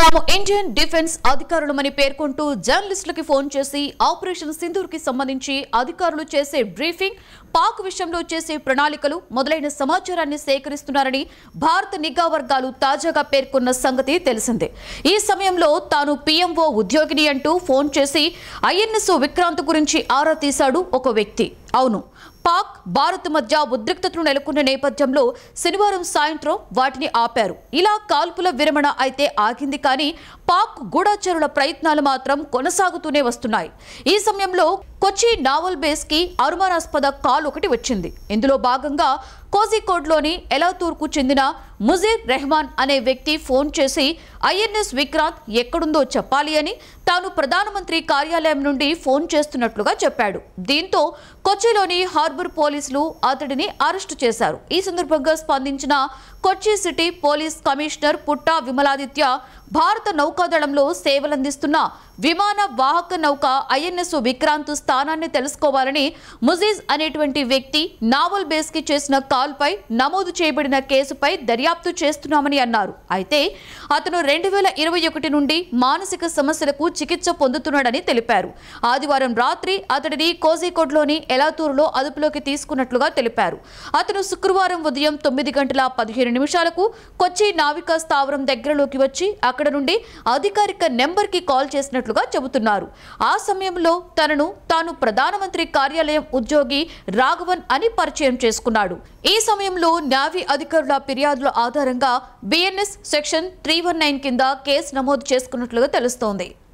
తాము Indian defence అధికారులమని పేర్కొంటూ జర్నలిస్టులకి phone చేసి ఆపరేషన్ సింధూర్ కి సంబంధించి అధికారులు చేసే బ్రీఫింగ్, పాక్ విషయంలో చేసే ప్రణాళికలు మొదలైన సమాచారాన్ని సేకరిస్తున్నారని భారత నిఘా వర్గాలు తాజాగా పేర్కొన్న సంగతి తెలిసిందే. ఈ సమయంలో తాను పీఎంఓ ఉద్యోగిని అంటూ ఫోన్ చేసి ఐఎన్ఎస్ విక్రాంత్ గురించి ఆరా తీశాడు ఒక వ్యక్తి. అవును, పాక్ భారత్ మధ్య ఉద్రిక్తతలు నెలకొన్న నేపథ్యంలో శనివారం సాయంత్రం వాటిని ఆపారు. ఇలా కాల్పుల విరమణ అయితే ఆగింది, కానీ పాక్ గూఢచరుల ప్రయత్నాలు మాత్రం కొనసాగుతూనే వస్తున్నాయి. ఈ సమయంలో కొచ్చి నావల్ బేస్ కి అనుమానాస్పద కాల్ ఒకటి వచ్చింది. ఇందులో భాగంగా కోజికోడ్లోని ఎలాతూర్కు చెందిన ముజీర్ రెహమాన్ అనే వ్యక్తి ఫోన్ చేసి ఐఎన్ఎస్ విక్రాంత్ ఎక్కడుందో చెప్పాలి అని తాను ప్రధానమంత్రి కార్యాలయం నుండి ఫోన్ చేస్తున్నట్లుగా చెప్పాడు. దీంతో కొచ్చిలోని హార్బర్ పోలీసులు అతడిని అరెస్టు చేశారు. ఈ సందర్భంగా స్పందించిన కొచ్చి సిటీ పోలీస్ కమిషనర్ పుట్టా విమలాదిత్య, భారత నౌకాదళంలో సేవలందిస్తున్న విమాన వాహక నౌక ఐఎన్ఎస్ విక్రాంత్ స్థానాన్ని తెలుసుకోవాలని ముజీజ్ అనేటువంటి వ్యక్తి నావల్ బేస్ కి చేసిన కాల్పై నమోదు చేయబడిన కేసుపై దర్యాప్తు చేస్తున్నామని అన్నారు. అయితే అతను 2021 నుండి మానసిక సమస్యలకు చికిత్స పొందుతున్నాడని తెలిపారు. ఆదివారం రాత్రి అతడిని కోజికోడ్లోని ఎలాతూరులో అదుపులోకి తీసుకున్నట్లుగా తెలిపారు. అతను శుక్రవారం ఉదయం 9:15 కొచ్చి నావికా స్థావరం దగ్గరలోకి వచ్చి అక్కడ నుండి అధికారిక నెంబర్ కి కాల్ చేసినట్లుగా చెబుతున్నారు. ఆ సమయంలో తాను ప్రధానమంత్రి కార్యాలయం ఉద్యోగి రాఘవన్ అని పరిచయం చేసుకున్నాడు. ఈ సమయంలో నేవీ అధికారుల ఫిర్యాదుల ఆధారంగా బిఎన్ఎస్ సెక్షన్ 319 కింద కేసు నమోదు చేసుకున్నట్లుగా తెలుస్తోంది.